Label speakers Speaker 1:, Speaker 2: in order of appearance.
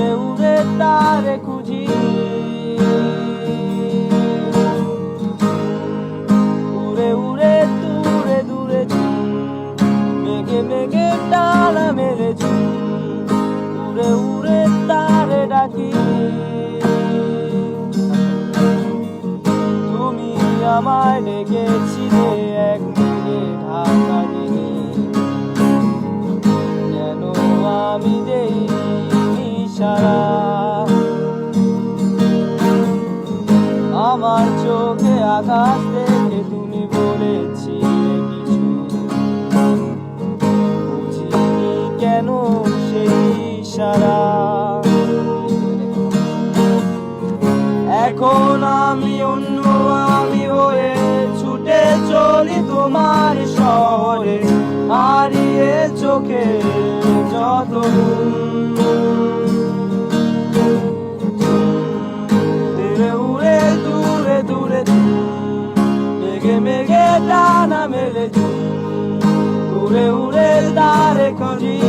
Speaker 1: 3Tare kuji ure ure dure dure mege mege tala mele ure ure tare daki tumi amaye dekechile ek minute dhaka dine jeno ami dei ishara আমার চোখে আকাশ দেখে তুমি বলেছিলে কিছু বুঝিনি কেন সেই ইশারা এখন আমি অন্য আমি হয়ে ছুটে চলি তোমার শহরে হারিয়ে চোখে যত mege dana mele ure ure dare koji